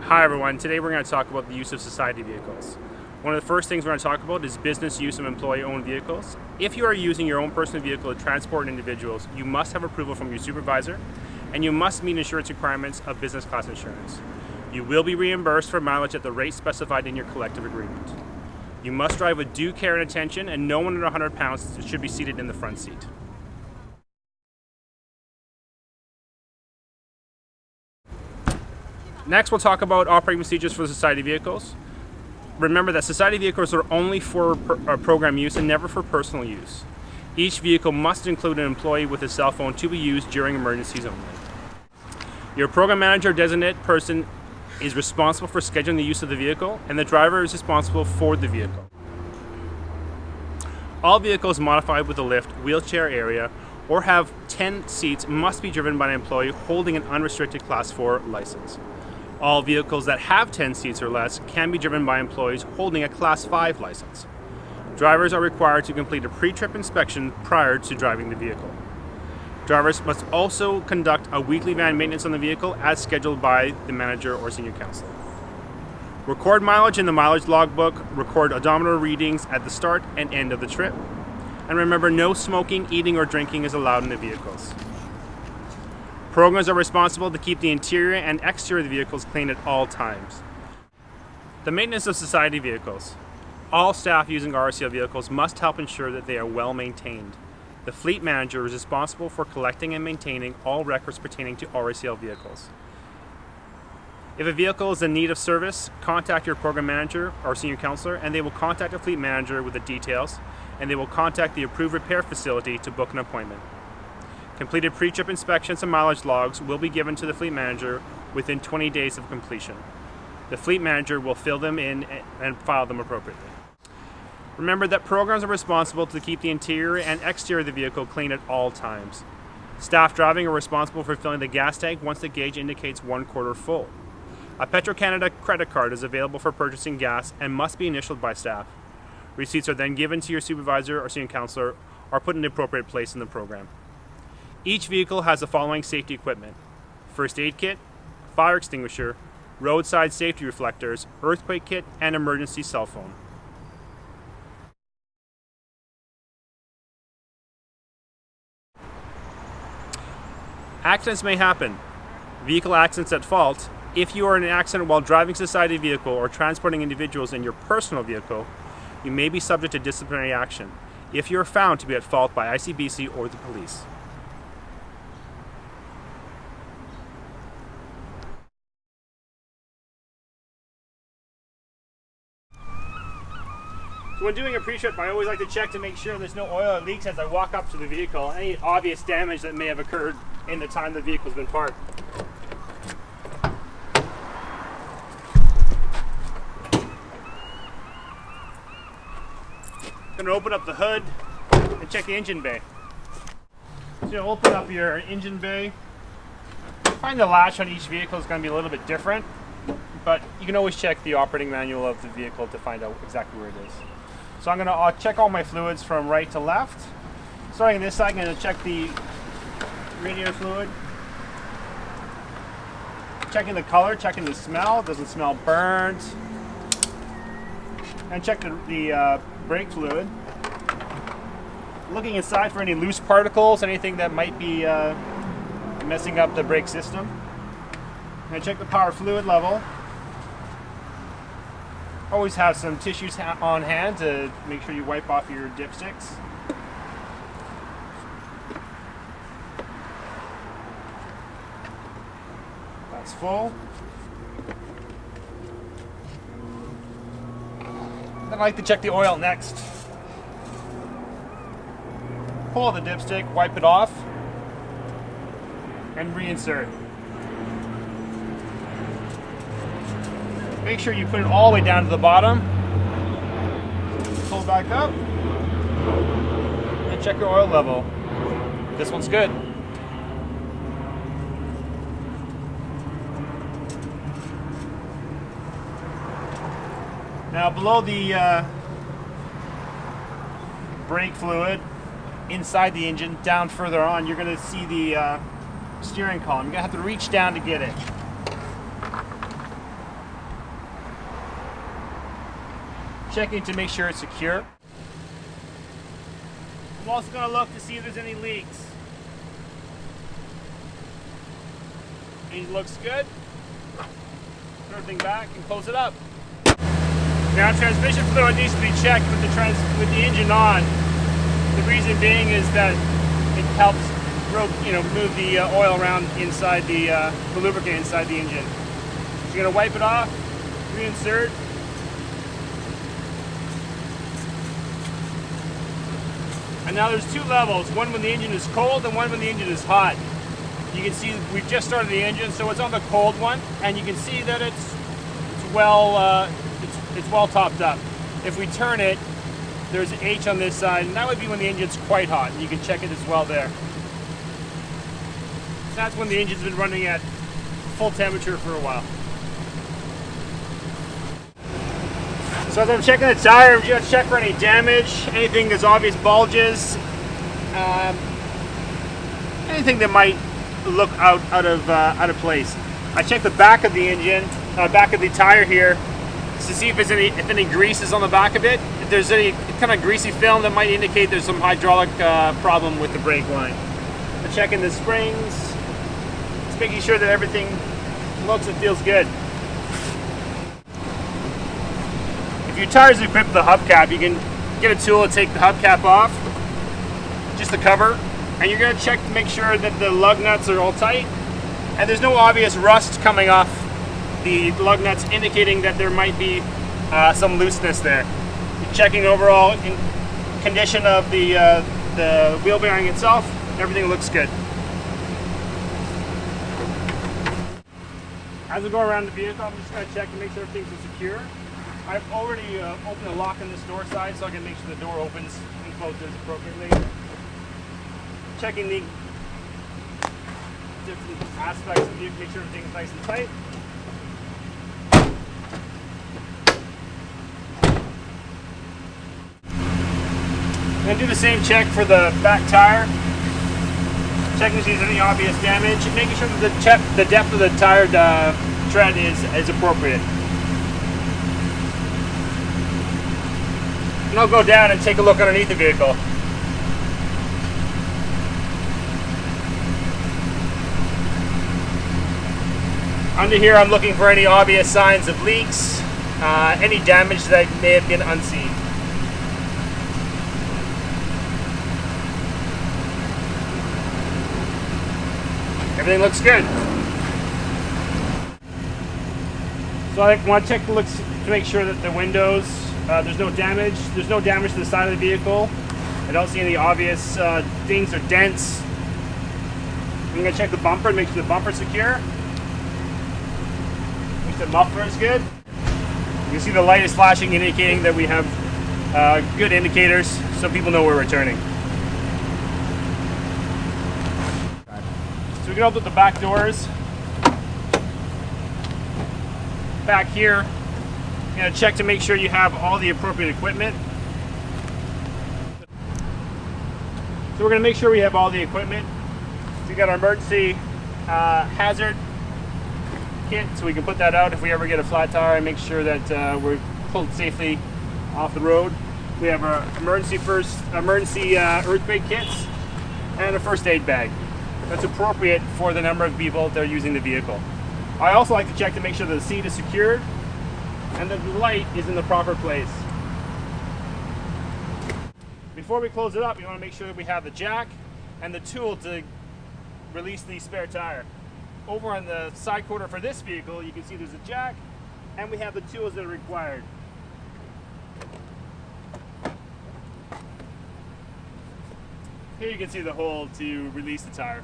Hi everyone, today we're going to talk about the use of society vehicles. One of the first things we're going to talk about is business use of employee-owned vehicles. If you are using your own personal vehicle to transport individuals, you must have approval from your supervisor and you must meet insurance requirements of business class insurance. You will be reimbursed for mileage at the rate specified in your collective agreement. You must drive with due care and attention, and no one under 100 pounds should be seated in the front seat. Next, we'll talk about operating procedures for society vehicles. Remember that society vehicles are only for program use and never for personal use. Each vehicle must include an employee with a cell phone to be used during emergencies only. Your program manager or designated person is responsible for scheduling the use of the vehicle, and the driver is responsible for the vehicle. All vehicles modified with a lift, wheelchair area, or have 10 seats must be driven by an employee holding an unrestricted Class 4 license. All vehicles that have 10 seats or less can be driven by employees holding a Class 5 license. Drivers are required to complete a pre-trip inspection prior to driving the vehicle. Drivers must also conduct a weekly van maintenance on the vehicle as scheduled by the manager or senior counselor. Record mileage in the mileage logbook, record odometer readings at the start and end of the trip, and remember, no smoking, eating, or drinking is allowed in the vehicles. Programs are responsible to keep the interior and exterior of the vehicles clean at all times. The maintenance of society vehicles. All staff using RSCL vehicles must help ensure that they are well maintained. The fleet manager is responsible for collecting and maintaining all records pertaining to RSCL vehicles. If a vehicle is in need of service, contact your program manager or senior counselor, and they will contact the fleet manager with the details, and they will contact the approved repair facility to book an appointment. Completed pre-trip inspections and mileage logs will be given to the fleet manager within 20 days of completion. The fleet manager will fill them in and file them appropriately. Remember that programs are responsible to keep the interior and exterior of the vehicle clean at all times. Staff driving are responsible for filling the gas tank once the gauge indicates 1/4 full. A Petro-Canada credit card is available for purchasing gas and must be initialed by staff. Receipts are then given to your supervisor or senior counselor or put in the appropriate place in the program. Each vehicle has the following safety equipment: first aid kit, fire extinguisher, roadside safety reflectors, earthquake kit, and emergency cell phone. Accidents may happen. Vehicle accidents at fault. If you are in an accident while driving society vehicle or transporting individuals in your personal vehicle, you may be subject to disciplinary action if you are found to be at fault by ICBC or the police. So when doing a pre-trip, I always like to check to make sure there's no oil or leaks as I walk up to the vehicle, any obvious damage that may have occurred in the time the vehicle's been parked. I'm going to open up the hood and check the engine bay. So you'll open up your engine bay. Find the latch on each vehicle is going to be a little bit different, but you can always check the operating manual of the vehicle to find out exactly where it is. So I'm going to check all my fluids from right to left. Starting on this side, I'm going to check the radiator fluid. Checking the color, checking the smell. Doesn't smell burnt. And check the brake fluid. Looking inside for any loose particles, anything that might be messing up the brake system. And check the power fluid level. Always have some tissues on hand to make sure you wipe off your dipsticks. That's full. Then I like to check the oil next. Pull the dipstick, wipe it off, and reinsert. Make sure you put it all the way down to the bottom. Pull back up. And check your oil level. This one's good. Now below the brake fluid, inside the engine, down further on, you're going to see the steering column. You're going to have to reach down to get it. checking to make sure it's secure. I'm also going to look to see if there's any leaks. Engine looks good. Turn everything back and close it up. Now transmission fluid needs to be checked with the engine on. The reason being is that it helps move the oil around inside the lubricant inside the engine. So you're going to wipe it off, reinsert. And now there's two levels, one when the engine is cold and one when the engine is hot. You can see we've just started the engine, so it's on the cold one, and you can see that it's well topped up. If we turn it, there's an H on this side, and that would be when the engine's quite hot. You can check it as well there. So that's when the engine's been running at full temperature for a while. So as I'm checking the tire, I'm going to check for any damage, anything that's obvious bulges, anything that might look out of place. I check the back of the engine, back of the tire here, to see if any grease is on the back of it. If there's any kind of greasy film, that might indicate there's some hydraulic problem with the brake line. I'm checking the springs, just making sure that everything looks and feels good. If your tire is equipped with a hubcap, you can get a tool to take the hubcap off, just the cover, and you're going to check to make sure that the lug nuts are all tight and there's no obvious rust coming off the lug nuts, indicating that there might be some looseness there. You're checking overall condition of the wheel bearing itself. Everything looks good. As we go around the vehicle, I'm just going to check to make sure everything's secure. I've already opened the lock on this door side, so I can make sure the door opens and closes appropriately. Checking the different aspects of the vehicle, make sure everything's nice and tight. I'm going to do the same check for the back tire. Checking to see if there's any obvious damage, and making sure that the depth of the tire tread is appropriate. And I'll go down and take a look underneath the vehicle. Under here, I'm looking for any obvious signs of leaks, any damage that may have been unseen. Everything looks good. So I want to check the looks to make sure that the windows, there's no damage. There's no damage to the side of the vehicle. I don't see any obvious dings or dents. I'm going to check the bumper and make sure the bumper's secure. Make sure the muffler is good. You can see the light is flashing, indicating that we have good indicators so people know we're returning. So we can open up the back doors. Back here, you're going to check to make sure you have all the appropriate equipment. So we're going to make sure we have all the equipment. So we got our emergency hazard kit, so we can put that out if we ever get a flat tire and make sure that we're pulled safely off the road. We have our emergency earthquake kits and a first aid bag. That's appropriate for the number of people that are using the vehicle. I also like to check to make sure that the seat is secured and that the light is in the proper place. Before we close it up, we want to make sure that we have the jack and the tool to release the spare tire. Over on the side quarter for this vehicle, you can see there's a jack and we have the tools that are required. Here you can see the hole to release the tire.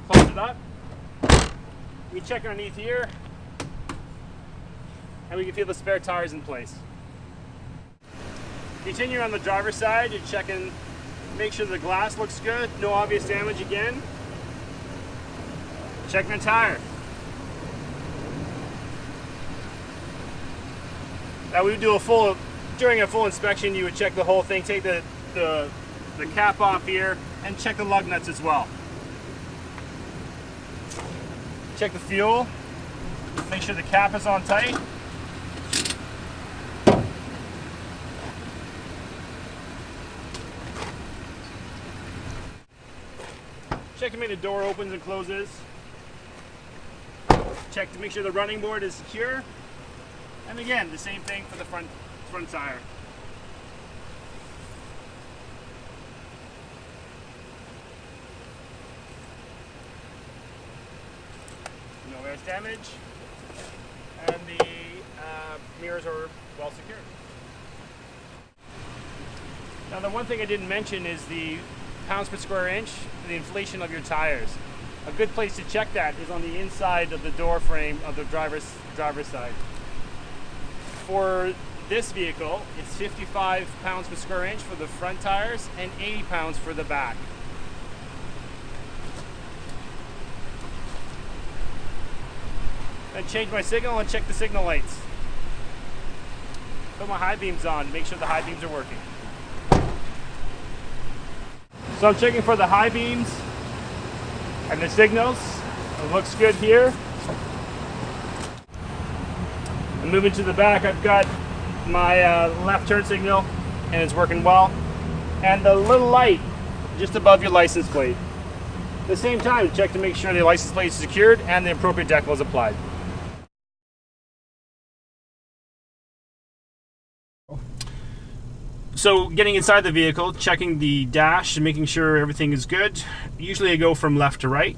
Close it up. We check underneath here, and we can feel the spare tires in place. Continue on the driver's side, you're checking, make sure the glass looks good, no obvious damage again. Checking the tire. Now we do during a full inspection, you would check the whole thing, take the cap off here, and check the lug nuts as well. Check the fuel, make sure the cap is on tight. Check to make the door opens and closes. Check to make sure the running board is secure. And again, the same thing for the front tire. No air damage. And the mirrors are well secured. Now the one thing I didn't mention is the pounds per square inch, the inflation of your tires. A good place to check that is on the inside of the door frame of the driver's side. For this vehicle, it's 55 pounds per square inch for the front tires and 80 pounds for the back. I change my signal and check the signal lights. Put my high beams on, make sure the high beams are working. So I'm checking for the high beams and the signals. It looks good here. I'm moving to the back. I've got my left turn signal and it's working well. And the little light just above your license plate. At the same time, check to make sure the license plate is secured and the appropriate decal is applied. So getting inside the vehicle, checking the dash and making sure everything is good. Usually I go from left to right.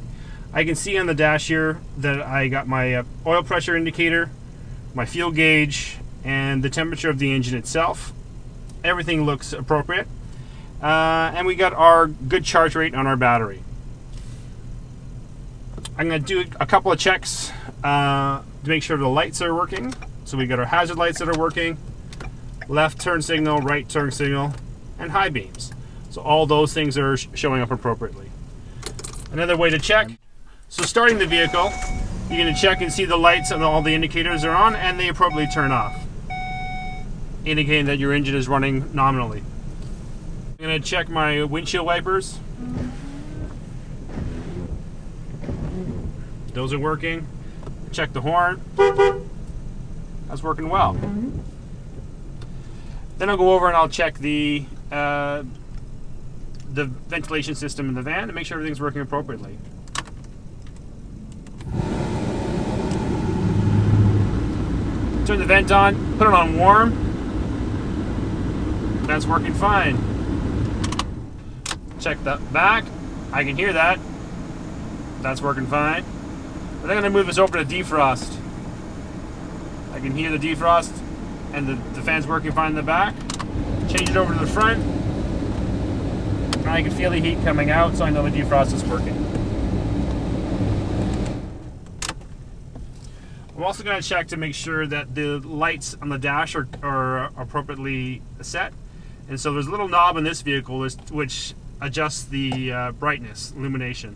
I can see on the dash here that I got my oil pressure indicator, my fuel gauge, and the temperature of the engine itself. Everything looks appropriate. And we got our good charge rate on our battery. I'm going to do a couple of checks to make sure the lights are working. So we got our hazard lights that are working. Left turn signal, right turn signal, and high beams. So all those things are showing up appropriately. Another way to check, so starting the vehicle, you're going to check and see the lights and all the indicators are on and they appropriately turn off, indicating that your engine is running nominally. I'm going to check my windshield wipers. Those are working. Check the horn. That's working well. Then I'll go over and I'll check the ventilation system in the van to make sure everything's working appropriately. Turn the vent on, put it on warm. That's working fine. Check the back. I can hear that. That's working fine. But then I'm going to move this over to defrost. I can hear the defrost. And the fan's working fine in the back. Change it over to the front. And I can feel the heat coming out, so I know the defrost is working. I'm also going to check to make sure that the lights on the dash are appropriately set. And so there's a little knob in this vehicle which adjusts the brightness, illumination.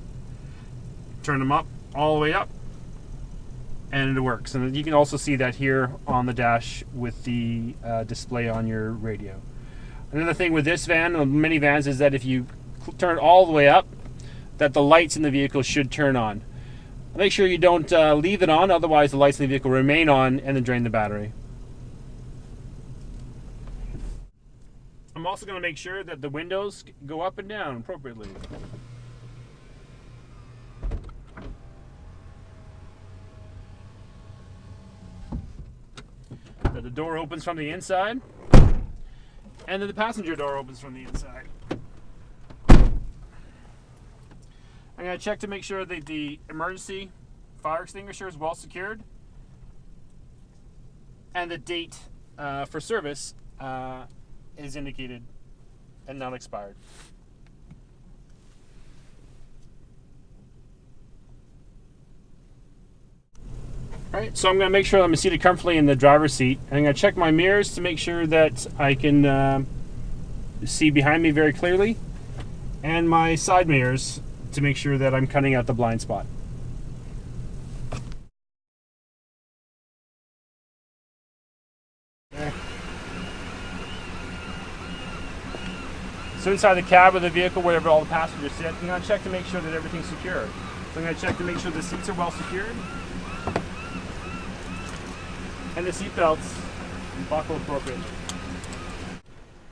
Turn them up, all the way up. And it works. And you can also see that here on the dash with the display on your radio. Another thing with this van, and many vans, is that if you turn it all the way up, that the lights in the vehicle should turn on. Make sure you don't leave it on, otherwise the lights in the vehicle remain on and then drain the battery. I'm also going to make sure that the windows go up and down appropriately. That the door opens from the inside, and then the passenger door opens from the inside. I'm going to check to make sure that the emergency fire extinguisher is well secured, and the date for service is indicated and not expired. Alright, so I'm going to make sure I'm seated comfortably in the driver's seat. And I'm going to check my mirrors to make sure that I can see behind me very clearly. And my side mirrors to make sure that I'm cutting out the blind spot. Okay. So inside the cab of the vehicle, wherever all the passengers sit, I'm going to check to make sure that everything's secure. So I'm going to check to make sure the seats are well secured. And the seat belts buckle appropriately.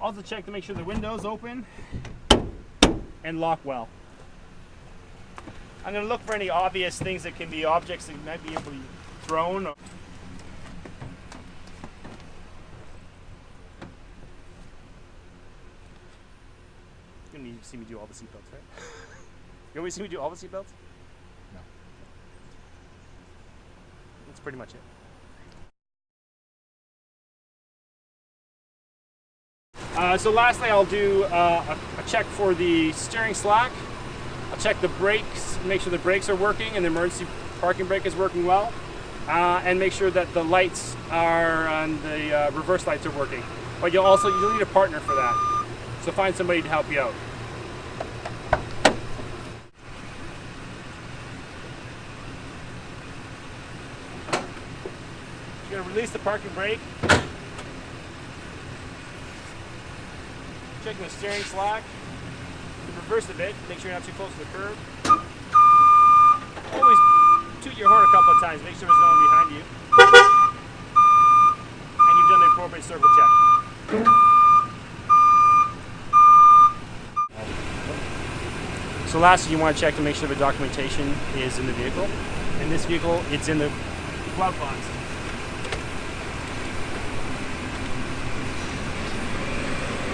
Also check to make sure the windows open and lock well. I'm going to look for any obvious things that can be objects that might be able to be thrown. You're going to need to see me do all the seatbelts, right? You always see me do all the seatbelts? No. That's pretty much it. So lastly, I'll do a check for the steering slack. I'll check the brakes, make sure the brakes are working and the emergency parking brake is working well, and make sure that the lights are and the reverse lights are working. But you'll need a partner for that. So find somebody to help you out. You're going to release the parking brake. Checking the steering slack. You reverse a bit, make sure you're not too close to the curb. Always toot your horn a couple of times, make sure there's no one behind you. And you've done the appropriate circle check. So lastly, you want to check to make sure the documentation is in the vehicle. In this vehicle, it's in the glove box.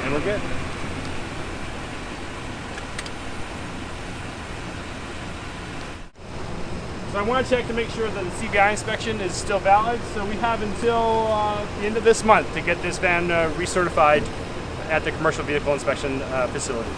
And we're good. So I want to check to make sure that the CBI inspection is still valid. So we have until the end of this month to get this van recertified at the commercial vehicle inspection facility.